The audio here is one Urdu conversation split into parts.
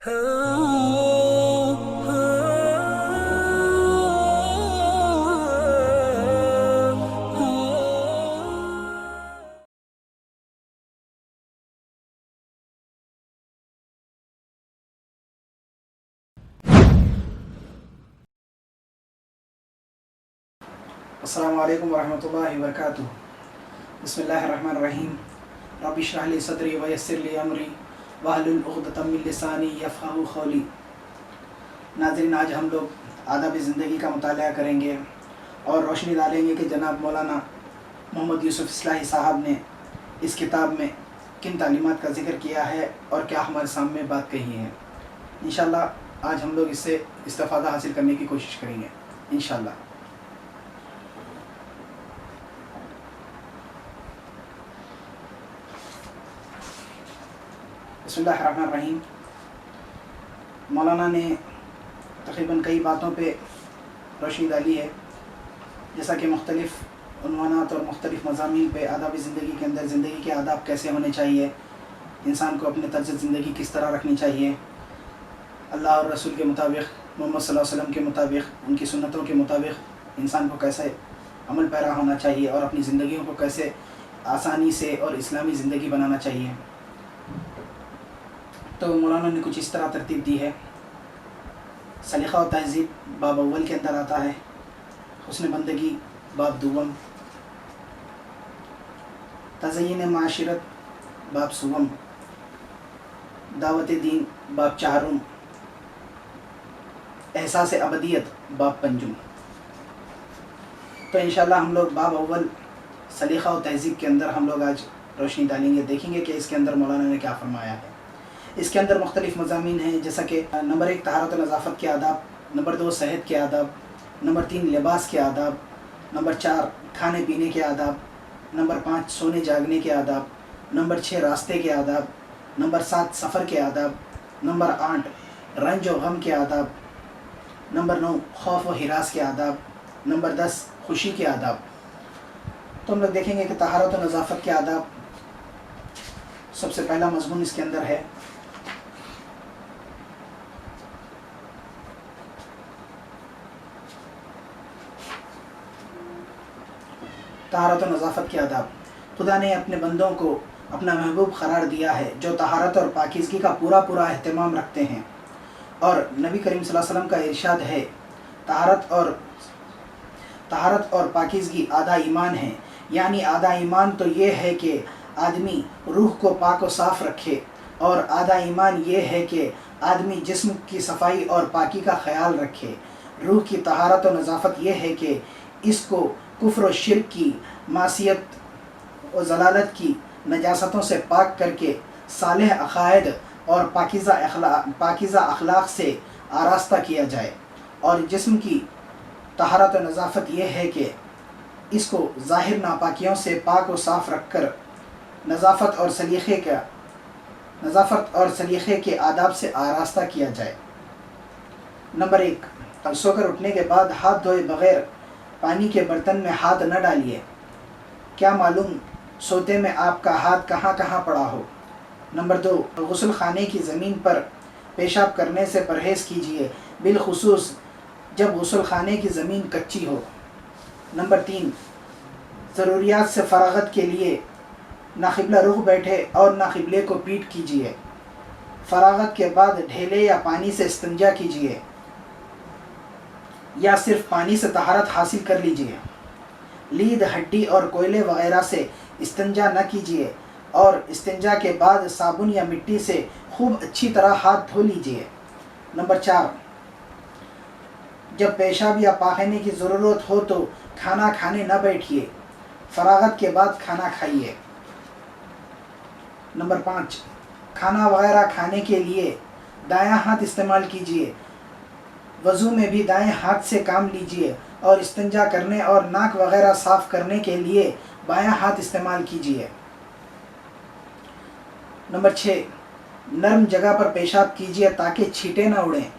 السلام علیکم ورحمۃ اللہ وبرکاتہ۔ بسم اللہ الرحمن الرحیم۔ رب اشرح لی صدری ویسر لی امری واحلل عقدۃ من لسانی یفقہوا قولی۔ ناظرین، آج ہم لوگ آداب زندگی کا مطالعہ کریں گے اور روشنی ڈالیں گے کہ جناب مولانا محمد یوسف اصلاحی صاحب نے اس کتاب میں کن تعلیمات کا ذکر کیا ہے اور کیا ہمارے سامنے بات کہی ہے۔ انشاءاللہ آج ہم لوگ اس سے استفادہ حاصل کرنے کی کوشش کریں گے انشاءاللہ۔ بسم اللہ الرحمن الرحیم۔ مولانا نے تقریباً کئی باتوں پہ روشنی ڈالی ہے، جیسا کہ مختلف عنوانات اور مختلف مضامین پہ آداب زندگی کے اندر زندگی کے آداب کیسے ہونے چاہیے، انسان کو اپنے طرز زندگی کس طرح رکھنی چاہیے، اللہ اور رسول کے مطابق، محمد صلی اللہ علیہ وسلم کے مطابق، ان کی سنتوں کے مطابق انسان کو کیسے عمل پیرا ہونا چاہیے اور اپنی زندگیوں کو کیسے آسانی سے اور اسلامی زندگی بنانا چاہیے۔ تو مولانا نے کچھ اس طرح ترتیب دی ہے۔ سلیقہ و تہذیب باب اول کے اندر آتا ہے، حسن بندگی باب دوم، تزئین معاشرت باب سوم، دعوت دین باب چہارم، احساس ابدیت باب پنجم۔ تو انشاءاللہ ہم لوگ باب اول سلیقہ و تہذیب کے اندر ہم لوگ آج روشنی ڈالیں گے، دیکھیں گے کہ اس کے اندر مولانا نے کیا فرمایا ہے۔ اس کے اندر مختلف مضامین ہیں، جیسا کہ نمبر 1 طہارت و نظافت کے آداب، نمبر 2 صحت کے آداب، نمبر 3 لباس کے آداب، نمبر 4 کھانے پینے کے آداب، نمبر 5 سونے جاگنے کے آداب، نمبر 6 راستے کے آداب، نمبر 7 سفر کے آداب، نمبر 8 رنج و غم کے آداب، نمبر 9 خوف و ہراس کے آداب، نمبر 10 خوشی کے آداب۔ تو ہم لوگ دیکھیں گے کہ طہارت و نظافت کے آداب سب سے پہلا مضمون اس کے اندر ہے۔ طہارت و نظافت کے آداب۔ خدا نے اپنے بندوں کو اپنا محبوب قرار دیا ہے جو طہارت اور پاکیزگی کا پورا اہتمام رکھتے ہیں، اور نبی کریم صلی اللہ علیہ وسلم کا ارشاد ہے، طہارت اور پاکیزگی آدھا ایمان ہے، یعنی آدھا ایمان تو یہ ہے کہ آدمی روح کو پاک و صاف رکھے، اور آدھا ایمان یہ ہے کہ آدمی جسم کی صفائی اور پاکی کا خیال رکھے۔ روح کی طہارت و نظافت یہ ہے کہ اس کو کفر و شرک کی، معصیت و ضلالت کی نجاستوں سے پاک کر کے صالح عقائد اور پاکیزہ اخلاق سے آراستہ کیا جائے، اور جسم کی طہارت و نظافت یہ ہے کہ اس کو ظاہر ناپاکیوں سے پاک و صاف رکھ کر نظافت اور سلیقے کے آداب سے آراستہ کیا جائے۔ نمبر 1، سو کر اٹھنے کے بعد ہاتھ دھوئے بغیر پانی کے برتن میں ہاتھ نہ ڈالیے، کیا معلوم سوتے میں آپ کا ہاتھ کہاں پڑا ہو۔ نمبر 2، غسل خانے کی زمین پر پیشاب کرنے سے پرہیز کیجیے، بالخصوص جب غسل خانے کی زمین کچی ہو۔ نمبر 3، ضروریات سے فراغت کے لیے نہ قبلہ رخ بیٹھے اور نہ قبلے کو پیٹ کیجیے۔ فراغت کے بعد ڈھیلے یا پانی سے استنجا کیجیے، یا صرف پانی سے طہارت حاصل کر لیجیے۔ لید، ہڈی اور کوئلے وغیرہ سے استنجا نہ کیجیے، اور استنجا کے بعد صابن یا مٹی سے خوب اچھی طرح ہاتھ دھو لیجیے۔ نمبر 4، جب پیشاب یا پاخانے کی ضرورت ہو تو کھانا کھانے نہ بیٹھیے، فراغت کے بعد کھانا کھائیے۔ نمبر 5، کھانا وغیرہ کھانے کے لیے دایاں ہاتھ استعمال کیجیے، وضو میں بھی دائیں ہاتھ سے کام لیجیے، اور استنجا کرنے اور ناک وغیرہ صاف کرنے کے لیے بایاں ہاتھ استعمال کیجیے۔ نمبر 6، نرم جگہ پر پیشاب کیجیے تاکہ چھینٹیں نہ اڑیں،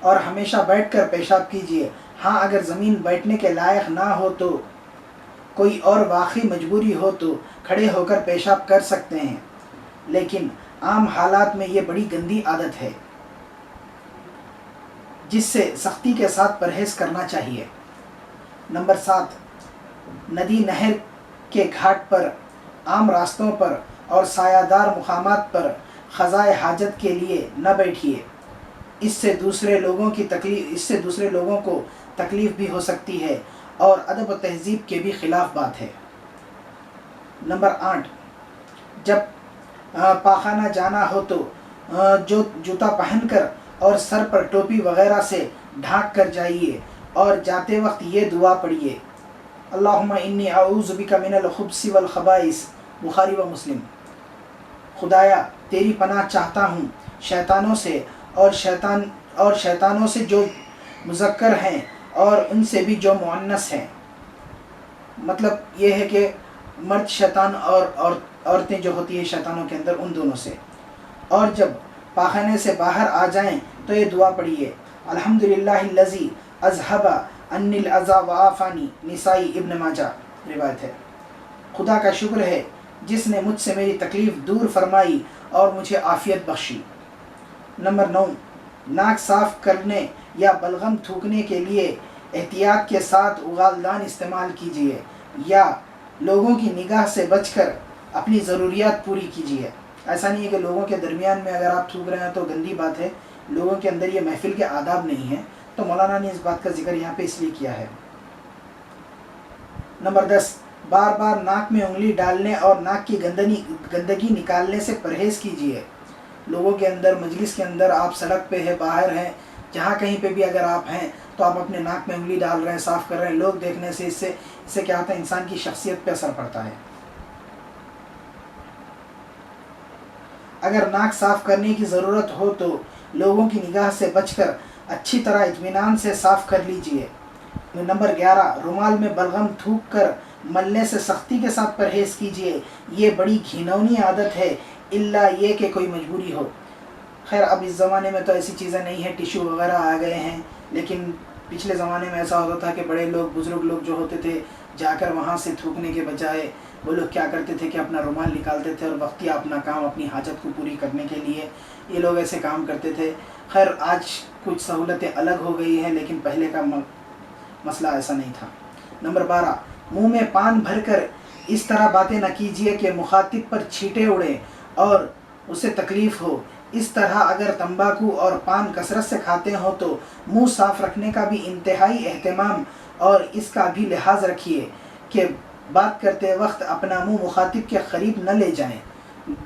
اور ہمیشہ بیٹھ کر پیشاب کیجیے۔ ہاں، اگر زمین بیٹھنے کے لائق نہ ہو تو کوئی اور واقعی مجبوری ہو تو کھڑے ہو کر پیشاب کر سکتے ہیں، لیکن عام حالات میں یہ بڑی گندی عادت ہے جس سے سختی کے ساتھ پرہیز کرنا چاہیے۔ نمبر 7، ندی نہر کے گھاٹ پر، عام راستوں پر اور سایہ دار مقامات پر قضائے حاجت کے لیے نہ بیٹھیے، اس سے دوسرے لوگوں کو تکلیف بھی ہو سکتی ہے اور ادب و تہذیب کے بھی خلاف بات ہے۔ نمبر 8، جب پاخانہ جانا ہو تو جوتا پہن کر اور سر پر ٹوپی وغیرہ سے ڈھانک کر جائیے اور جاتے وقت یہ دعا پڑھیے، اللہم انی اعوذ بک من الخبث والخبائث، بخاری و مسلم۔ خدایا تیری پناہ چاہتا ہوں شیطانوں سے اور شیطانوں سے جو مذکر ہیں اور ان سے بھی جو مؤنث ہیں۔ مطلب یہ ہے کہ مرد شیطان اور عورتیں جو ہوتی ہیں شیطانوں کے اندر، ان دونوں سے۔ اور جب پاخانے سے باہر آ جائیں تو یہ دعا پڑھیے، الحمدللہ الذی اذھب عنی الاذی وعافانی، نسائی ابن ماجہ روایت ہے۔ خدا کا شکر ہے جس نے مجھ سے میری تکلیف دور فرمائی اور مجھے عافیت بخشی۔ نمبر 9، ناک صاف کرنے یا بلغم تھوکنے کے لیے احتیاط کے ساتھ اغالدان استعمال کیجیے یا لوگوں کی نگاہ سے بچ کر اپنی ضروریات پوری کیجیے۔ ایسا نہیں ہے کہ لوگوں کے درمیان میں اگر آپ تھوک رہے ہیں تو گندی بات ہے، لوگوں کے اندر یہ محفل کے آداب نہیں ہیں، تو مولانا نے اس بات کا ذکر یہاں پہ اس لیے کیا ہے۔ نمبر 10، بار بار ناک میں انگلی ڈالنے اور ناک کی گندگی نکالنے سے پرہیز کیجیے۔ لوگوں کے اندر، مجلس کے اندر، آپ سڑک پہ ہیں، باہر ہیں، جہاں کہیں پہ بھی اگر آپ ہیں تو آپ اپنے ناک میں انگلی ڈال رہے ہیں، صاف کر رہے ہیں، لوگ دیکھنے سے اس سے کیا ہوتا ہے، انسان کی شخصیت پہ اثر پڑتا ہے۔ اگر ناک صاف کرنے کی ضرورت ہو تو لوگوں کی نگاہ سے بچ کر اچھی طرح اطمینان سے صاف کر لیجیے۔ نمبر 11، رومال میں بلغم تھوک کر ملنے سے سختی کے ساتھ پرہیز کیجیے، یہ بڑی گھنونی عادت ہے، الا یہ کہ کوئی مجبوری ہو۔ خیر اب اس زمانے میں تو ایسی چیزیں نہیں ہیں، ٹیشو وغیرہ آ گئے ہیں، لیکن پچھلے زمانے میں ایسا ہوتا تھا کہ بڑے لوگ، بزرگ لوگ جو ہوتے تھے، جا کر وہاں سے تھوکنے کے بجائے وہ لوگ کیا کرتے تھے کہ اپنا رومال نکالتے تھے اور وقتیہ اپنا کام، اپنی حاجت کو پوری کرنے کے لیے یہ لوگ ایسے کام کرتے تھے۔ خیر آج کچھ سہولتیں الگ ہو گئی ہیں، لیکن پہلے کا مسئلہ ایسا نہیں تھا۔ نمبر 12، منہ میں پان بھر کر اس طرح باتیں نہ کیجیے کہ مخاطب پر چھینٹے اڑیں اور اسے تکلیف ہو۔ اس طرح اگر تمباکو اور پان کثرت سے کھاتے ہوں تو منہ صاف رکھنے کا بھی انتہائی اہتمام اور اس کا بھی لحاظ رکھیے کہ بات کرتے وقت اپنا منہ مخاطب کے قریب نہ لے جائیں۔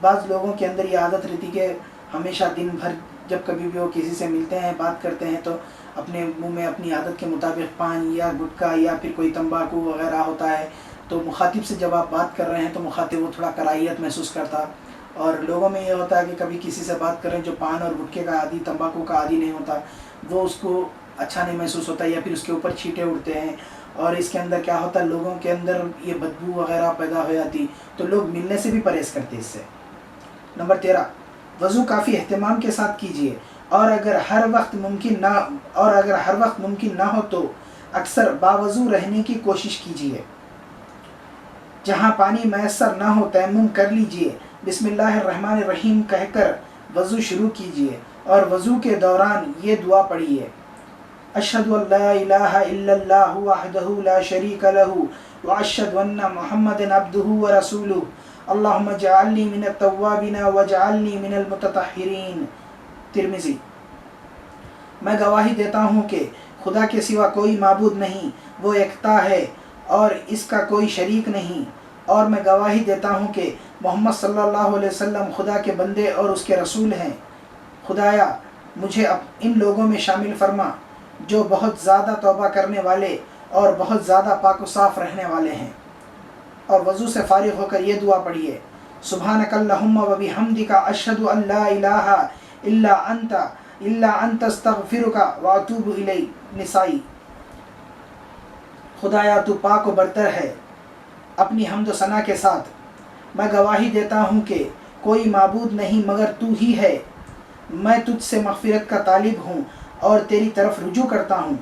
بعض لوگوں کے اندر یہ عادت رہتی کہ ہمیشہ دن بھر جب کبھی بھی وہ کسی سے ملتے ہیں، بات کرتے ہیں تو اپنے منہ میں اپنی عادت کے مطابق پان یا گٹکا یا پھر کوئی تمباکو وغیرہ ہوتا ہے، تو مخاطب سے جب آپ بات کر رہے ہیں تو مخاطب وہ تھوڑا کراہیت محسوس کرتا، اور لوگوں میں یہ ہوتا ہے کہ کبھی کسی سے بات کریں جو پان اور گٹکے کا عادی، تمباکو کا عادی نہیں ہوتا، وہ اس کو اچھا نہیں محسوس ہوتا یا پھر اس کے اوپر چھینٹے اڑتے ہیں، اور اس کے اندر کیا ہوتا ہے، لوگوں کے اندر یہ بدبو وغیرہ پیدا ہو جاتی، تو لوگ ملنے سے بھی پرہیز کرتے اس سے۔ نمبر 13، وضو کافی اہتمام کے ساتھ کیجیے، اور اگر ہر وقت ممکن نہ ہو تو اکثر باوضو رہنے کی کوشش کیجیے۔ جہاں پانی میسر نہ ہو تیمم کر لیجیے، بسم اللہ الرحمن الرحیم کہہ کر وضو شروع کیجیے اور وضو کے دوران یہ دعا پڑھیے، اشہد ان لا الہ الا اللہ وحدہ لا شریک لہ واشہد ان محمدا عبدہ ورسولہ اللہم اجعلنی من التوابین واجعلنی من المتطہرین۔ ترمذی۔ میں گواہی دیتا ہوں کہ خدا کے سوا کوئی معبود نہیں، وہ یکتا ہے اور اس کا کوئی شریک نہیں، اور میں گواہی دیتا ہوں کہ محمد صلی اللہ علیہ وسلم خدا کے بندے اور اس کے رسول ہیں۔ خدایا مجھے ان لوگوں میں شامل فرما جو بہت زیادہ توبہ کرنے والے اور بہت زیادہ پاک و صاف رہنے والے ہیں۔ اور وضو سے فارغ ہو کر یہ دعا پڑھیے، سبحانک اللہم و بحمدک اشہد ان لا الہ الا انت استغفرک واتوب الیک۔ نسائی۔ خدایا تو پاک و برتر ہے اپنی حمد و ثنا کے ساتھ، میں گواہی دیتا ہوں کہ کوئی معبود نہیں مگر تو ہی ہے، میں تجھ سے مغفرت کا طالب ہوں اور تیری طرف رجوع کرتا ہوں۔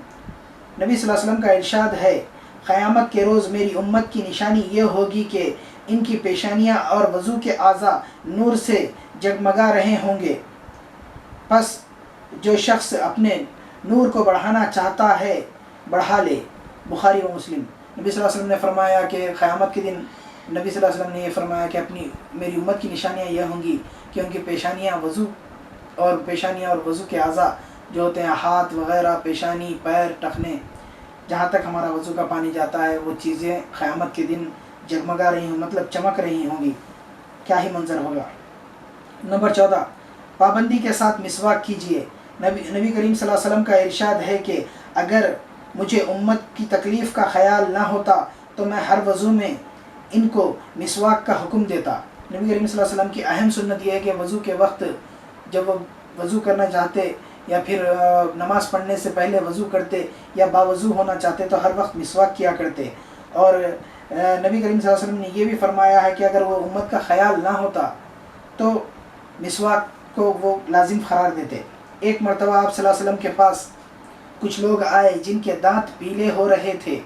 نبی صلی اللہ علیہ وسلم کا ارشاد ہے، قیامت کے روز میری امت کی نشانی یہ ہوگی کہ ان کی پیشانیاں اور وضو کے اعضاء نور سے جگمگا رہے ہوں گے۔ پس جو شخص اپنے نور کو بڑھانا چاہتا ہے بڑھا لے۔ بخاری و مسلم۔ نبی صلی اللہ علیہ وسلم نے فرمایا کہ قیامت کے دن نبی صلی اللہ علیہ وسلم نے یہ فرمایا کہ میری امت کی نشانیاں یہ ہوں گی کہ ان کی پیشانیاں اور وضو کے اعضاء جو ہوتے ہیں، ہاتھ وغیرہ، پیشانی، پیر، ٹخنے، جہاں تک ہمارا وضو کا پانی جاتا ہے، وہ چیزیں قیامت کے دن جگمگا رہی ہوں، مطلب چمک رہی ہوں گی۔ کیا ہی منظر ہوگا۔ نمبر 14، پابندی کے ساتھ مسواک کیجیے۔ نبی کریم صلی اللہ علیہ وسلم کا ارشاد ہے کہ اگر مجھے امت کی تکلیف کا خیال نہ ہوتا تو میں ہر وضو میں ان کو مسواک کا حکم دیتا۔ نبی کریم صلی اللہ علیہ وسلم کی اہم سنت یہ ہے کہ وضو کے وقت جب وہ وضو کرنا چاہتے یا پھر نماز پڑھنے سے پہلے وضو کرتے یا باوضو ہونا چاہتے تو ہر وقت مسواک کیا کرتے۔ اور نبی کریم صلی اللہ علیہ وسلم نے یہ بھی فرمایا ہے کہ اگر وہ امت کا خیال نہ ہوتا تو مسواک کو وہ لازم قرار دیتے۔ ایک مرتبہ آپ صلی اللہ علیہ وسلم کے پاس کچھ لوگ آئے جن کے دانت پیلے ہو رہے تھے۔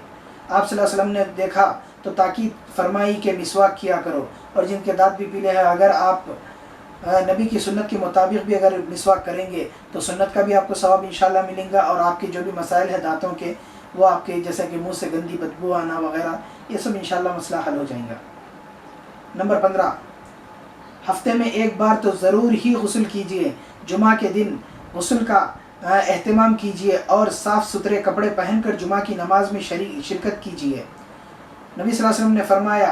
آپ صلی اللہ علیہ وسلم نے دیکھا تو تاکید فرمائی کہ مسواک کیا کرو، اور جن کے دانت بھی پیلے ہیں اگر آپ نبی کی سنت کے مطابق بھی اگر مسواک کریں گے تو سنت کا بھی آپ کو ثواب انشاءاللہ ملیں گا، اور آپ کے جو بھی مسائل ہیں دانتوں کے وہ آپ کے جیسے کہ منہ سے گندی بدبو آنا وغیرہ یہ سب انشاءاللہ مسئلہ حل ہو جائیں گا۔ نمبر 15، ہفتے میں ایک بار تو ضرور ہی غسل کیجیے۔ جمعہ کے دن غسل کا اہتمام کیجیے اور صاف ستھرے کپڑے پہن کر جمعہ کی نماز میں شرکت کیجیے۔ نبی صلی اللہ علیہ وسلم نے فرمایا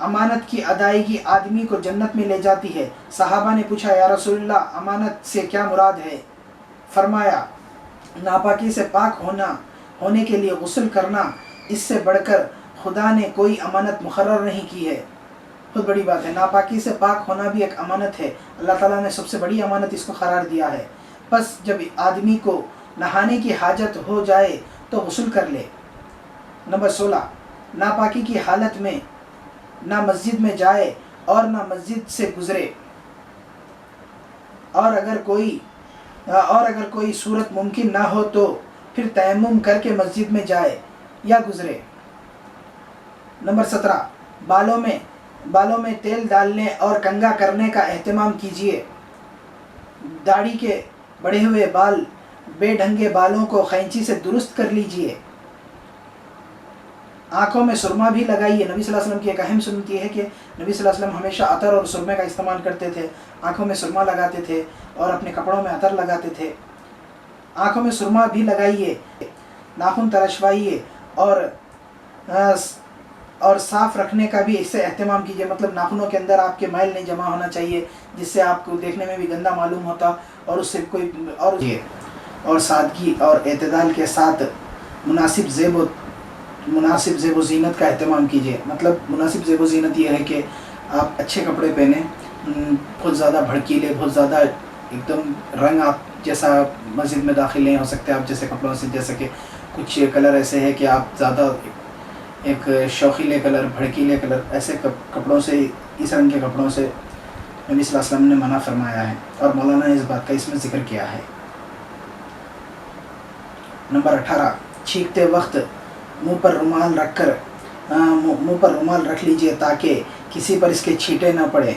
امانت کی ادائیگی آدمی کو جنت میں لے جاتی ہے۔ صحابہ نے پوچھا یا رسول اللہ امانت سے کیا مراد ہے؟ فرمایا ناپاکی سے پاک ہونے کے لیے غسل کرنا، اس سے بڑھ کر خدا نے کوئی امانت مقرر نہیں کی ہے۔ بہت بڑی بات ہے، ناپاکی سے پاک ہونا بھی ایک امانت ہے، اللہ تعالیٰ نے سب سے بڑی امانت اس کو قرار دیا ہے۔ پس جب آدمی کو نہانے کی حاجت ہو جائے تو غسل کر لے۔ نمبر 16، ناپاکی کی حالت میں نہ مسجد میں جائے اور نہ مسجد سے گزرے، اور اگر کوئی صورت ممکن نہ ہو تو پھر تیمم کر کے مسجد میں جائے یا گزرے۔ نمبر 17، بالوں میں تیل ڈالنے اور کنگھا کرنے کا اہتمام کیجیے۔ داڑھی کے بڑھے ہوئے بال، بے ڈھنگے بالوں کو قینچی سے درست کر لیجیے۔ آنکھوں میں سرما بھی لگائیے۔ نبی صلی اللہ علیہ وسلم کی ایک اہم سنت یہ ہے کہ نبی صلی اللہ علیہ وسلم ہمیشہ عطر اور سرمے کا استعمال کرتے تھے، آنکھوں میں سرما لگاتے تھے اور اپنے کپڑوں میں عطر لگاتے تھے۔ آنکھوں میں سرما بھی لگائیے، ناخن ترشوائیے اور صاف رکھنے کا بھی اس سے اہتمام کیجیے، مطلب ناخنوں کے اندر آپ کے میل نہیں جمع ہونا چاہیے جس سے آپ کو دیکھنے میں بھی گندا معلوم ہوتا، اور اس سے کوئی اور سادگی اور اعتدال کے ساتھ مناسب زیب و زینت کا اہتمام کیجیے۔ مطلب مناسب زیب و زینت یہ ہے کہ آپ اچھے کپڑے پہنیں، بہت زیادہ بھڑکیلے، بہت زیادہ ایک دم رنگ آپ جیسا مسجد میں داخل نہیں ہو سکتے آپ جیسے کپڑوں سے، جیسے کہ کچھ کلر ایسے ہے کہ آپ زیادہ ایک شوخیلے کلر، بھڑکیلے کلر، ایسے کپڑوں سے، اس رنگ کے کپڑوں سے نبی صلی اللہ علیہ وسلم نے منع فرمایا ہے، اور مولانا نے اس بات کا اس میں ذکر کیا ہے۔ نمبر 18، چھینکتے وقت منہ پر رومال رکھ لیجئے تاکہ کسی پر اس کے چھینٹے نہ پڑے۔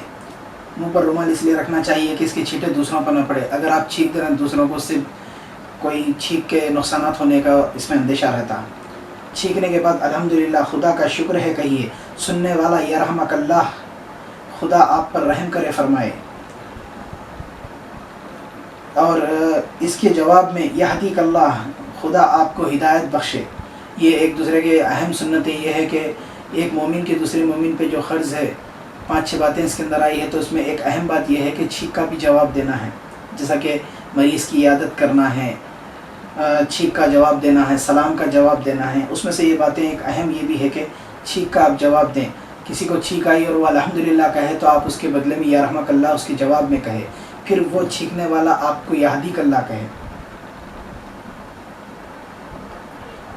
منہ پر رومال اس لیے رکھنا چاہیے کہ اس کے چھینٹے دوسروں پر نہ پڑے، اگر آپ چھینک دیں دوسروں کو، اس سے کوئی چھینک کے نقصانات ہونے کا اس میں اندیشہ رہتا۔ چھینکنے کے بعد الحمدللہ، خدا کا شکر ہے کہیے۔ سننے والا یرحمک اللہ، خدا آپ پر رحم کرے فرمائے۔ اور اس کے جواب میں یہدیک اللہ، خدا آپ کو ہدایت بخشے۔ یہ ایک دوسرے کے اہم سنتیں یہ ہے کہ ایک مومن کے دوسرے مومن پہ جو قرض ہے، 5-6 باتیں اس کے اندر آئی ہے، تو اس میں ایک اہم بات یہ ہے کہ چھینک کا بھی جواب دینا ہے، جیسا کہ مریض کی عیادت کرنا ہے، چھینک کا جواب دینا ہے، سلام کا جواب دینا ہے۔ اس میں سے یہ باتیں ایک اہم یہ بھی ہے کہ چھینک کا آپ جواب دیں۔ کسی کو چھینک آئی اور وہ الحمدللہ کہے تو آپ اس کے بدلے میں یا رحمک اللہ اس کے جواب میں کہے، پھر وہ چھینکنے والا آپ کو یہدیک اللہ کہے۔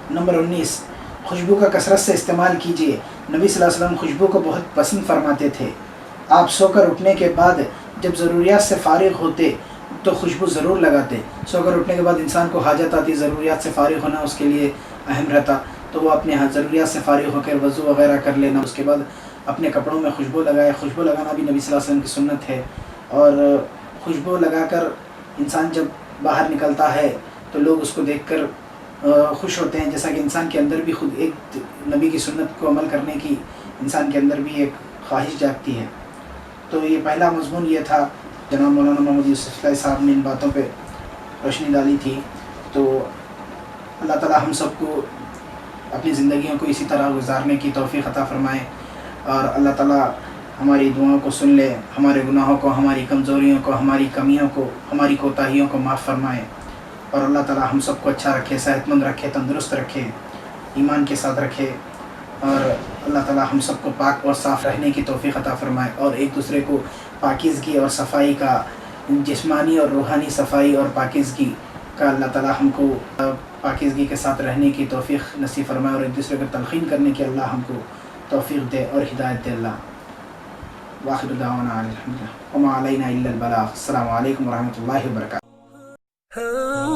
نمبر 19، خوشبو کا کثرت سے استعمال کیجیے۔ نبی صلی اللہ علیہ وسلم خوشبو کو بہت پسند فرماتے تھے۔ آپ سو کر اٹھنے کے بعد جب ضروریات سے فارغ ہوتے تو خوشبو ضرور لگاتے۔ سو کر اٹھنے کے بعد انسان کو حاجت آتی، ضروریات سے فارغ ہونا اس کے لیے اہم رہتا، تو وہ اپنے ضروریات سے فارغ ہو کر وضو وغیرہ کر لینا، اس کے بعد اپنے کپڑوں میں خوشبو لگائے. خوشبو لگانا بھی نبی صلی اللہ علیہ وسلم کی سنت ہے. اور خوشبو لگا کر انسان جب باہر نکلتا ہے تو لوگ اس کو دیکھ کر خوش ہوتے ہیں، جیسا کہ انسان کے اندر بھی خود ایک نبی کی سنت کو عمل کرنے کی انسان کے اندر بھی ایک خواہش جاگتی ہے. تو یہ پہلا مضمون یہ تھا. جناب مولانا محمد یوسف اللہ صاحب نے ان باتوں پہ روشنی ڈالی تھی. تو اللہ تعالیٰ ہم سب کو اپنی زندگیوں کو اسی طرح گزارنے کی توفیق عطا فرمائے، اور اللہ تعالیٰ ہماری دعاؤں کو سن لے، ہمارے گناہوں کو، ہماری کمزوریوں کو، ہماری کمیوں کو، ہماری کوتاہیوں کو معاف فرمائے، اور اللہ تعالیٰ ہم سب کو اچھا رکھے، صحت مند رکھے، تندرست رکھے، ایمان کے ساتھ رکھے، اور اللہ تعالیٰ ہم سب کو پاک اور صاف رہنے کی توفیق عطا فرمائے، اور ایک دوسرے کو پاکیزگی اور صفائی کا، جسمانی اور روحانی صفائی اور پاکیزگی کا اللہ تعالیٰ ہم کو پاکیزگی کے ساتھ رہنے کی توفیق نصیب فرمائے، اور ایک دوسرے کو تلقین کرنے کی اللہ ہم کو توفیق دے اور ہدایت دے اللہ. وآخر دعوانا الحمدللہ وما علینا الا البلاغ. السلام علیکم ورحمۃ اللہ وبرکاتہ.